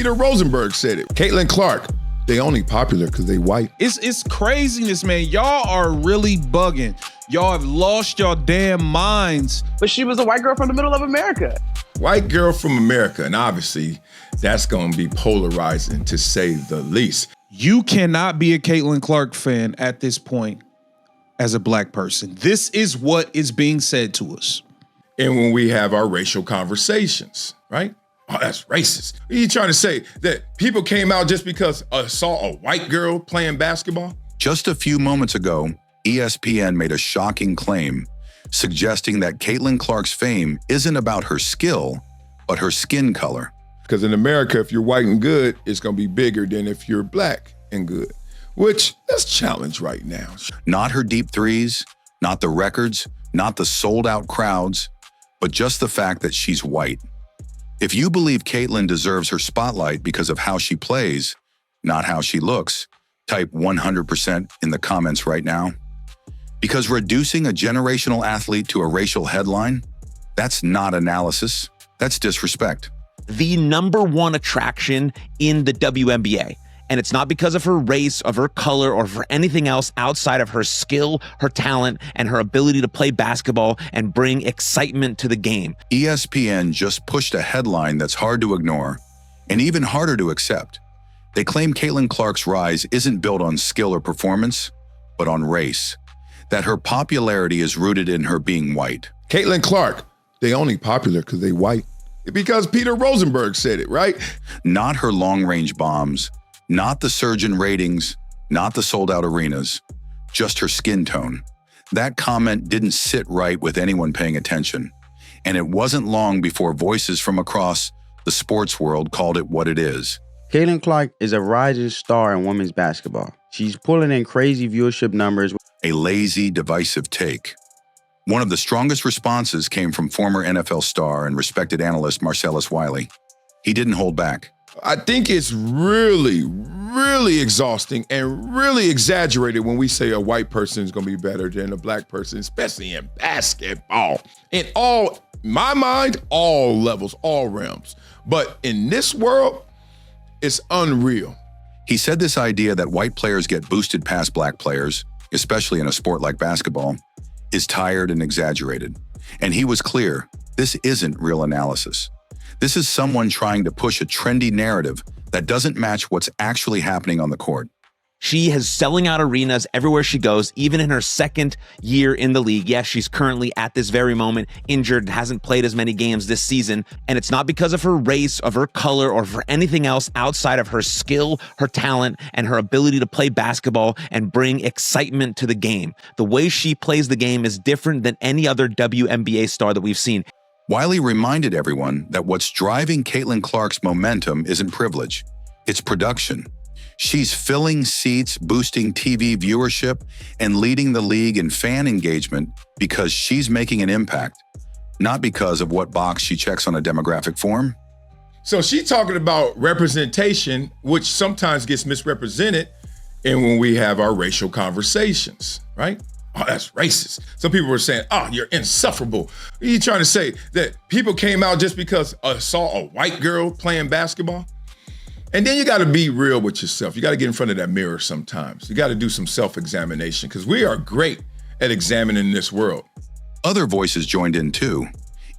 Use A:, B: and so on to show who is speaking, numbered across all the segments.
A: Peter Rosenberg said it. Caitlin Clark, they only popular because they white.
B: It's craziness, man. Y'all are really bugging. Y'all have lost your damn minds.
C: But she was a white girl from the middle of America.
A: White girl from America, and obviously that's going to be polarizing to say the least.
B: You cannot be a Caitlin Clark fan at this point as a black person. This is what is being said to us.
A: And when we have our racial conversations, right? Oh, that's racist. Are you trying to say that people came out just because saw a white girl playing basketball?
D: Just a few moments ago, ESPN made a shocking claim suggesting that Caitlin Clark's fame isn't about her skill, but her skin color.
A: Because in America, if you're white and good, it's going to be bigger than if you're black and good, which that's challenged right now.
D: Not her deep threes, not the records, not the sold-out crowds, but just the fact that she's white. If you believe Caitlin deserves her spotlight because of how she plays, not how she looks, type 100% in the comments right now. Because reducing a generational athlete to a racial headline, that's not analysis, that's disrespect.
E: The #1 attraction in the WNBA. And it's not because of her race, of her color, or for anything else outside of her skill, her talent, and her ability to play basketball and bring excitement to the game.
D: ESPN just pushed a headline that's hard to ignore and even harder to accept. They claim Caitlin Clark's rise isn't built on skill or performance, but on race. That her popularity is rooted in her being white.
A: Caitlin Clark, they only popular because they white. Because Peter Rosenberg said it, right?
D: Not her long-range bombs, not the surge in ratings, not the sold-out arenas, just her skin tone. That comment didn't sit right with anyone paying attention. And it wasn't long before voices from across the sports world called it what it is.
F: Caitlin Clark is a rising star in women's basketball. She's pulling in crazy viewership numbers.
D: A lazy, divisive take. One of the strongest responses came from former NFL star and respected analyst Marcellus Wiley. He didn't hold back.
A: I think it's really, really exhausting and really exaggerated when we say a white person is going to be better than a black person, especially in basketball. In my mind, all levels, all realms. But in this world, it's unreal.
D: He said this idea that white players get boosted past black players, especially in a sport like basketball, is tired and exaggerated. And he was clear, this isn't real analysis. This is someone trying to push a trendy narrative that doesn't match what's actually happening on the court.
E: She is selling out arenas everywhere she goes, even in her second year in the league. Yes, she's currently at this very moment injured, hasn't played as many games this season. And it's not because of her race, of her color, or for anything else outside of her skill, her talent, and her ability to play basketball and bring excitement to the game. The way she plays the game is different than any other WNBA star that we've seen.
D: Wiley reminded everyone that what's driving Caitlin Clark's momentum isn't privilege, it's production. She's filling seats, boosting TV viewership, and leading the league in fan engagement because she's making an impact, not because of what box she checks on a demographic form.
A: So she's talking about representation, which sometimes gets misrepresented, and when we have our racial conversations, right? Oh, that's racist. Some people were saying, oh, you're insufferable. Are you trying to say that people came out just because saw a white girl playing basketball? And then you got to be real with yourself. You got to get in front of that mirror sometimes. You got to do some self-examination because we are great at examining this world.
D: Other voices joined in too.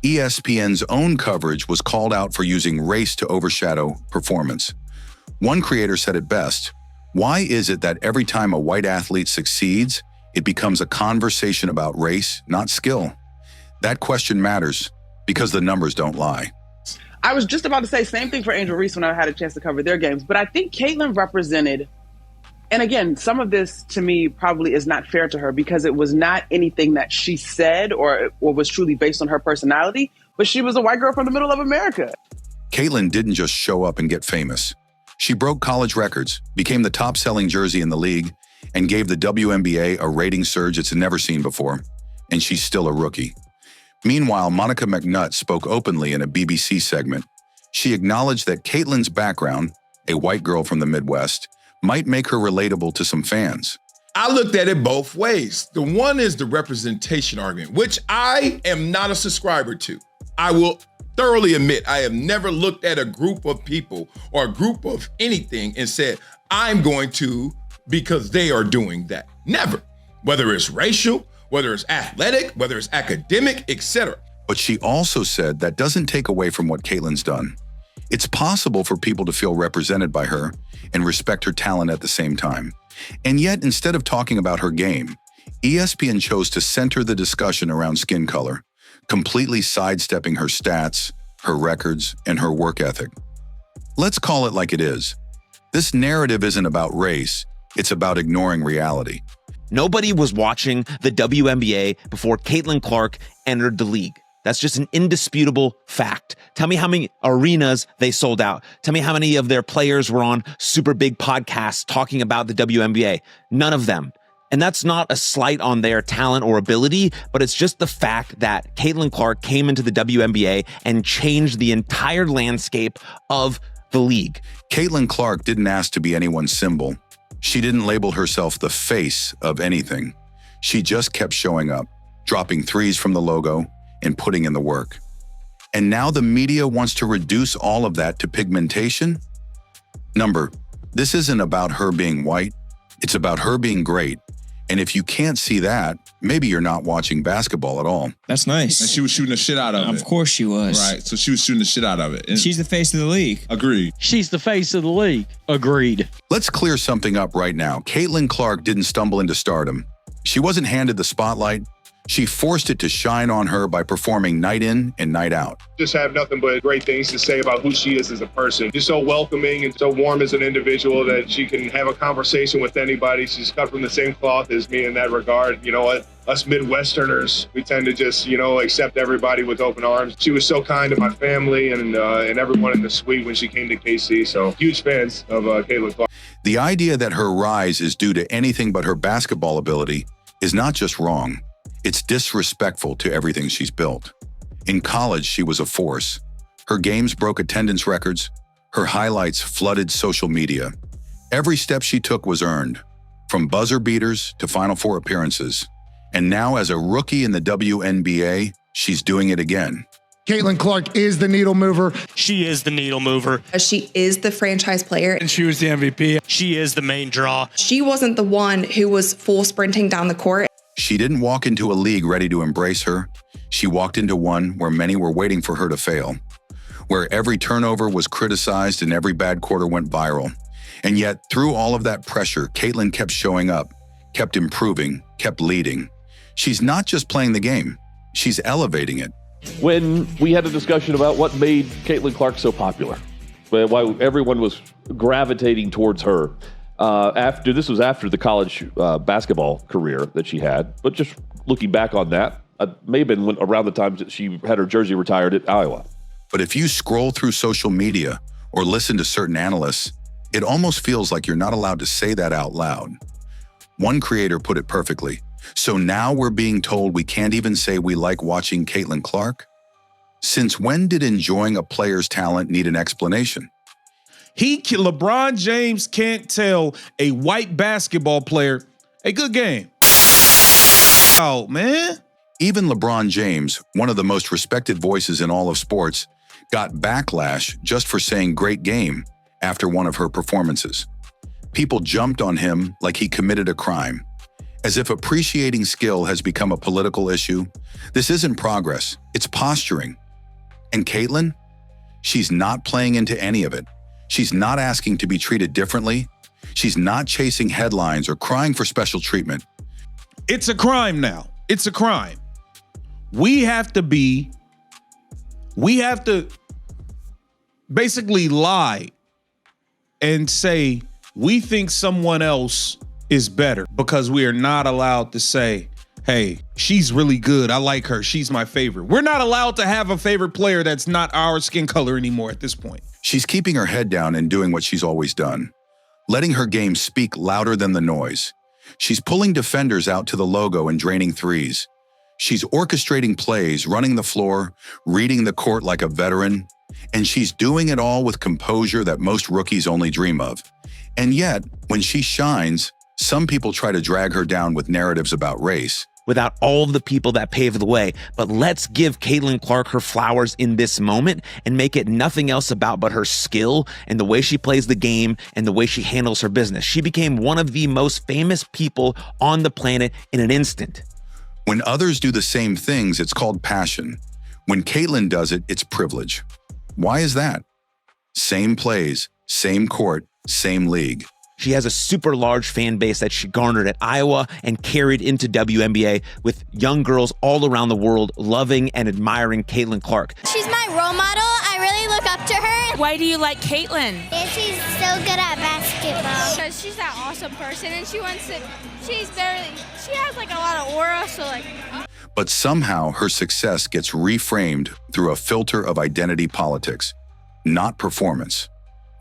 D: ESPN's own coverage was called out for using race to overshadow performance. One creator said it best, "Why is it that every time a white athlete succeeds, it becomes a conversation about race, not skill? That question matters because the numbers don't lie."
C: I was just about to say same thing for Angel Reese when I had a chance to cover their games. But I think Caitlin represented, and again, some of this to me probably is not fair to her because it was not anything that she said or was truly based on her personality, but she was a white girl from the middle of America.
D: Caitlin didn't just show up and get famous. She broke college records, became the top-selling jersey in the league, and gave the WNBA a rating surge it's never seen before. And she's still a rookie. Meanwhile, Monica McNutt spoke openly in a BBC segment. She acknowledged that Caitlin's background, a white girl from the Midwest, might make her relatable to some fans.
A: I looked at it both ways. The one is the representation argument, which I am not a subscriber to. I will thoroughly admit I have never looked at a group of people or a group of anything and said, I'm going to because they are doing that. Never. Whether it's racial, whether it's athletic, whether it's academic, etc.
D: But she also said that doesn't take away from what Caitlin's done. It's possible for people to feel represented by her and respect her talent at the same time. And yet, instead of talking about her game, ESPN chose to center the discussion around skin color, completely sidestepping her stats, her records, and her work ethic. Let's call it like it is. This narrative isn't about race, it's about ignoring reality.
E: Nobody was watching the WNBA before Caitlin Clark entered the league. That's just an indisputable fact. Tell me how many arenas they sold out. Tell me how many of their players were on super big podcasts talking about the WNBA. None of them. And that's not a slight on their talent or ability, but it's just the fact that Caitlin Clark came into the WNBA and changed the entire landscape of the league.
D: Caitlin Clark didn't ask to be anyone's symbol. She didn't label herself the face of anything. She just kept showing up, dropping threes from the logo, and putting in the work. And now the media wants to reduce all of that to pigmentation? This isn't about her being white, it's about her being great. And if you can't see that, maybe you're not watching basketball at all.
G: That's nice.
H: And she was shooting the shit out of it.
G: Of course she was.
H: Right, so she was shooting the shit out of it. And
G: she's the face of the league.
H: agreed.
I: She's the face of the league. Agreed.
D: Let's clear something up right now. Caitlin Clark didn't stumble into stardom. She wasn't handed the spotlight. She forced it to shine on her by performing night in and night out.
J: Just have nothing but great things to say about who she is as a person. She's so welcoming and so warm as an individual that she can have a conversation with anybody. She's cut from the same cloth as me in that regard. You know what? Us Midwesterners, we tend to just, accept everybody with open arms. She was so kind to my family and everyone in the suite when she came to KC. So huge fans of Caitlin Clark.
D: The idea that her rise is due to anything but her basketball ability is not just wrong. It's disrespectful to everything she's built. In college, she was a force. Her games broke attendance records. Her highlights flooded social media. Every step she took was earned, from buzzer beaters to Final Four appearances. And now, as a rookie in the WNBA, she's doing it again.
K: Caitlin Clark is the needle mover.
L: She is the needle mover.
M: She is the franchise player.
L: And she was the MVP. She is the main draw.
M: She wasn't the one who was full sprinting down the court.
D: She didn't walk into a league ready to embrace her. She walked into one where many were waiting for her to fail, where every turnover was criticized and every bad quarter went viral. And yet, through all of that pressure, Caitlin kept showing up, kept improving, kept leading. She's not just playing the game, she's elevating it.
N: When we had a discussion about what made Caitlin Clark so popular, why everyone was gravitating towards her, this was after the college basketball career that she had, but just looking back on that, may have been around the time that she had her jersey retired at Iowa.
D: But if you scroll through social media or listen to certain analysts, it almost feels like you're not allowed to say that out loud. One creator put it perfectly. So now we're being told we can't even say we like watching Caitlin Clark? Since when did enjoying a player's talent need an explanation?
B: LeBron James can't tell a white basketball player, a good game. Oh, man.
D: Even LeBron James, one of the most respected voices in all of sports, got backlash just for saying great game after one of her performances. People jumped on him like he committed a crime. As if appreciating skill has become a political issue. This isn't progress, it's posturing. And Caitlin? She's not playing into any of it. She's not asking to be treated differently. She's not chasing headlines or crying for special treatment.
B: It's a crime now. It's a crime. We have to basically lie and say we think someone else is better because we are not allowed to say, hey, she's really good. I like her. She's my favorite. We're not allowed to have a favorite player that's not our skin color anymore at this point.
D: She's keeping her head down and doing what she's always done, letting her game speak louder than the noise. She's pulling defenders out to the logo and draining threes. She's orchestrating plays, running the floor, reading the court like a veteran, and she's doing it all with composure that most rookies only dream of. And yet, when she shines, some people try to drag her down with narratives about race.
E: without all of the people that paved the way. But let's give Caitlin Clark her flowers in this moment and make it nothing else about but her skill and the way she plays the game and the way she handles her business. She became one of the most famous people on the planet in an instant.
D: When others do the same things, it's called passion. When Caitlin does it, it's privilege. Why is that? Same plays, same court, same league.
E: She has a super large fan base that she garnered at Iowa and carried into WNBA, with young girls all around the world loving and admiring Caitlin Clark.
G: She's my role model. I really look up to her.
O: Why do you like Caitlin?
G: She's so good at basketball.
O: Because she's that awesome person and she has like a lot of aura, so like.
D: But somehow her success gets reframed through a filter of identity politics, not performance.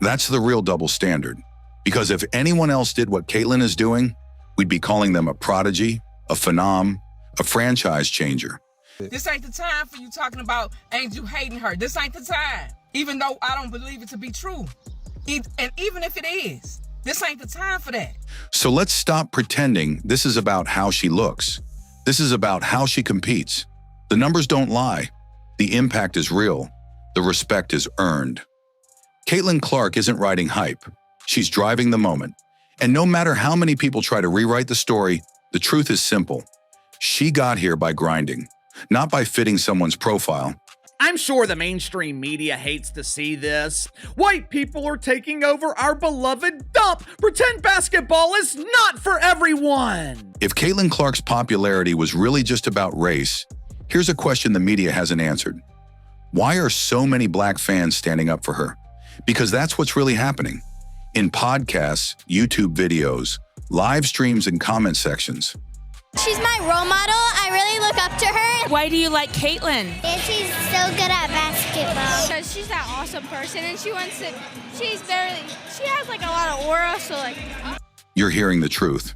D: That's the real double standard. Because if anyone else did what Caitlin is doing, we'd be calling them a prodigy, a phenom, a franchise changer.
P: This ain't the time for you talking about Angel hating her. This ain't the time. Even though I don't believe it to be true. And even if it is, this ain't the time for that.
D: So let's stop pretending this is about how she looks. This is about how she competes. The numbers don't lie. The impact is real. The respect is earned. Caitlin Clark isn't riding hype. She's driving the moment. And no matter how many people try to rewrite the story, the truth is simple. She got here by grinding, not by fitting someone's profile.
Q: I'm sure the mainstream media hates to see this. White people are taking over our beloved dump. Pretend basketball is not for everyone.
D: If Caitlin Clark's popularity was really just about race, here's a question the media hasn't answered. Why are so many black fans standing up for her? Because that's what's really happening. In podcasts, YouTube videos, live streams, and comment sections.
G: She's my role model. I really look up to her.
O: Why do you like Caitlin?
G: She's so good at basketball.
O: Because she's that awesome person and she has like a lot of aura, so like.
D: You're hearing the truth.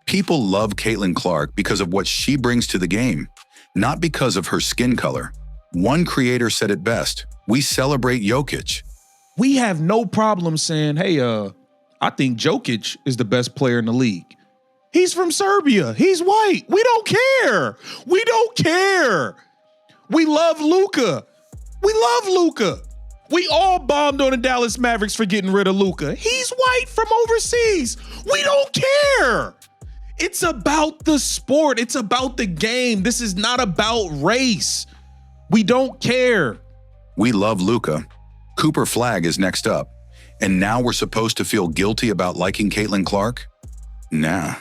D: People love Caitlin Clark because of what she brings to the game, not because of her skin color. One creator said it best: we celebrate Jokic.
B: We have no problem saying, hey, I think Jokic is the best player in the league. He's from Serbia. He's white. We don't care. We don't care. We love Luka. We love Luka. We all bombed on the Dallas Mavericks for getting rid of Luka. He's white from overseas. We don't care. It's about the sport. It's about the game. This is not about race. We don't care.
D: We love Luka. Cooper Flagg is next up. And now we're supposed to feel guilty about liking Caitlin Clark? Nah.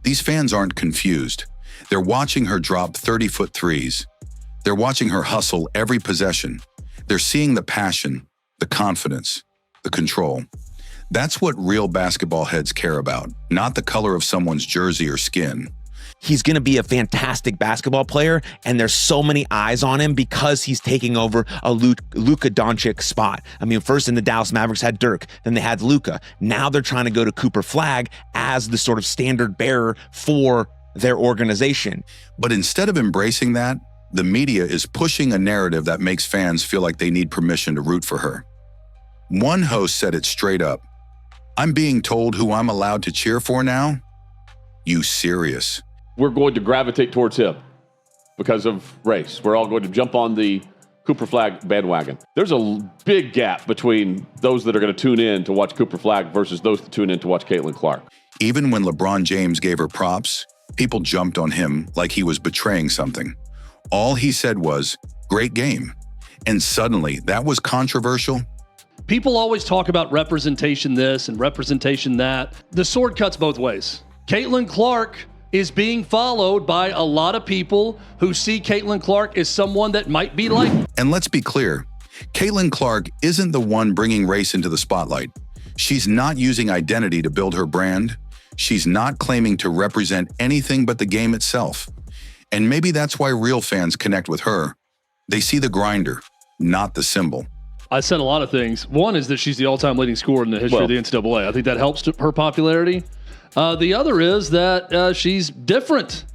D: These fans aren't confused. They're watching her drop 30-foot threes. They're watching her hustle every possession. They're seeing the passion, the confidence, the control. That's what real basketball heads care about, not the color of someone's jersey or skin.
E: He's going to be a fantastic basketball player, and there's so many eyes on him because he's taking over a Luka Doncic spot. I mean, first in the Dallas Mavericks had Dirk, then they had Luka. Now they're trying to go to Cooper Flagg as the sort of standard bearer for their organization.
D: But instead of embracing that, the media is pushing a narrative that makes fans feel like they need permission to root for her. One host said it straight up: "I'm being told who I'm allowed to cheer for now? You serious?"
N: We're going to gravitate towards him because of race. We're all going to jump on the Cooper Flagg bandwagon. There's a big gap between those that are going to tune in to watch Cooper Flagg versus those that tune in to watch Caitlin Clark.
D: Even when LeBron James gave her props, people jumped on him like he was betraying something. All he said was, "Great game." And suddenly, that was controversial.
R: People always talk about representation this and representation that. The sword cuts both ways. Caitlin Clark is being followed by a lot of people who see Caitlin Clark as someone that might be like.
D: And let's be clear, Caitlin Clark isn't the one bringing race into the spotlight. She's not using identity to build her brand. She's not claiming to represent anything but the game itself. And maybe that's why real fans connect with her. They see the grinder, not the symbol.
R: I said a lot of things. One is that she's the all-time leading scorer in the history of the NCAA. I think that helps her popularity. The other is that she's different,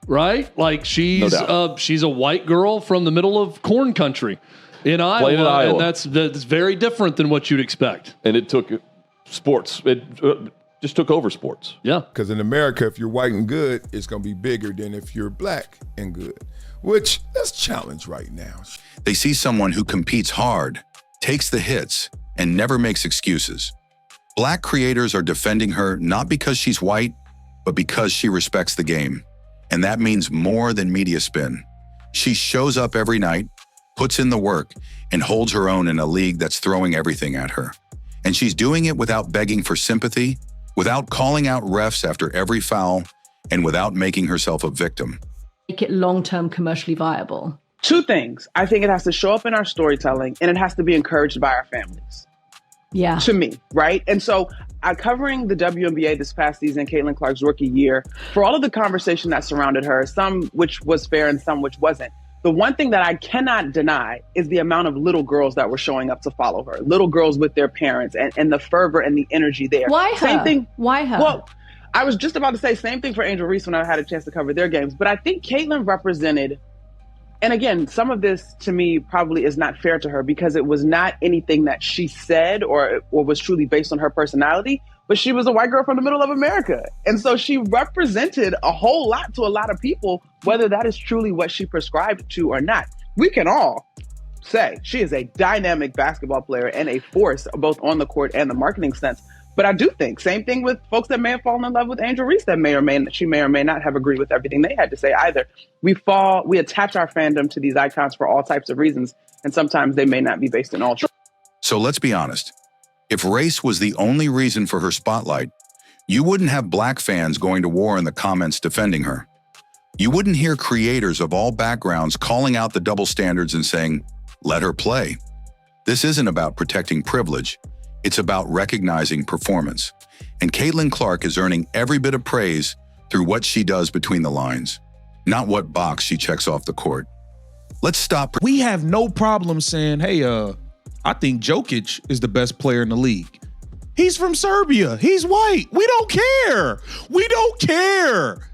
R: right? Like she's a white girl from the middle of corn country in Iowa, and that's very different than what you'd expect.
N: And it took sports. just took over sports.
R: Yeah.
A: Because in America, if you're white and good, it's going to be bigger than if you're black and good, which that's a challenge right now.
D: They see someone who competes hard, takes the hits, and never makes excuses. Black creators are defending her not because she's white, but because she respects the game. And that means more than media spin. She shows up every night, puts in the work, and holds her own in a league that's throwing everything at her. And she's doing it without begging for sympathy, without calling out refs after every foul, and without making herself a victim.
S: Make it long-term commercially viable.
C: Two things. I think it has to show up in our storytelling, and it has to be encouraged by our families.
S: Yeah.
C: To me, right? And so covering the WNBA this past season, Caitlin Clark's rookie year, for all of the conversation that surrounded her, some which was fair and some which wasn't, the one thing that I cannot deny is the amount of little girls that were showing up to follow her, little girls with their parents, and the fervor and the energy there.
S: Why her?
C: Same thing.
S: Why her?
C: Well, I was just about to say same thing for Angel Reese when I had a chance to cover their games, but I think Caitlin represented, and again, some of this to me probably is not fair to her because it was not anything that she said or was truly based on her personality, but she was a white girl from the middle of America. And so she represented a whole lot to a lot of people, whether that is truly what she prescribed to or not. We can all say she is a dynamic basketball player and a force both on the court and the marketing sense. But I do think, same thing with folks that may have fallen in love with Angel Reese that she may or may not have agreed with everything they had to say either. We attach our fandom to these icons for all types of reasons, and sometimes they may not be based in all truth.
D: So let's be honest. If race was the only reason for her spotlight, you wouldn't have black fans going to war in the comments defending her. You wouldn't hear creators of all backgrounds calling out the double standards and saying, let her play. This isn't about protecting privilege. It's about recognizing performance. And Caitlin Clark is earning every bit of praise through what she does between the lines, not what box she checks off the court. Let's stop.
B: We have no problem saying, hey, I think Jokic is the best player in the league. He's from Serbia. He's white. We don't care. We don't care.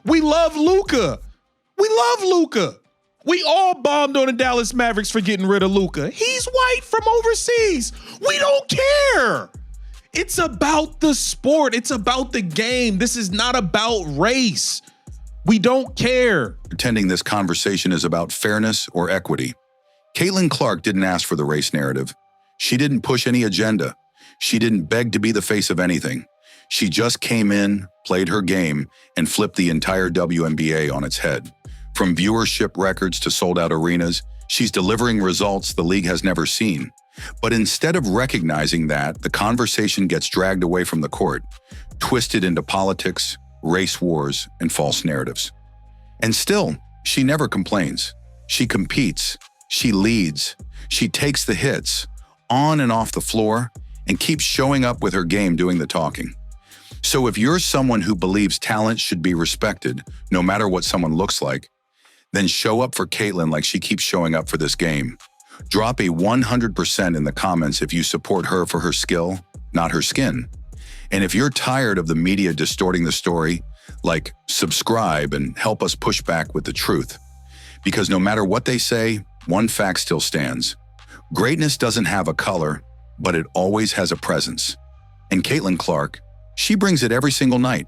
B: We love Luka. We love Luka. We all bombed on the Dallas Mavericks for getting rid of Luka. He's white from overseas. We don't care. It's about the sport. It's about the game. This is not about race. We don't care.
D: Pretending this conversation is about fairness or equity. Caitlin Clark didn't ask for the race narrative. She didn't push any agenda. She didn't beg to be the face of anything. She just came in, played her game, and flipped the entire WNBA on its head. From viewership records to sold-out arenas, she's delivering results the league has never seen. But instead of recognizing that, the conversation gets dragged away from the court, twisted into politics, race wars, and false narratives. And still, she never complains. She competes. She leads. She takes the hits, on and off the floor, and keeps showing up with her game doing the talking. So if you're someone who believes talent should be respected, no matter what someone looks like, then show up for Caitlin like she keeps showing up for this game. Drop a 100% in the comments if you support her for her skill, not her skin. And if you're tired of the media distorting the story, like subscribe and help us push back with the truth. Because no matter what they say, one fact still stands. Greatness doesn't have a color, but it always has a presence. And Caitlin Clark, she brings it every single night.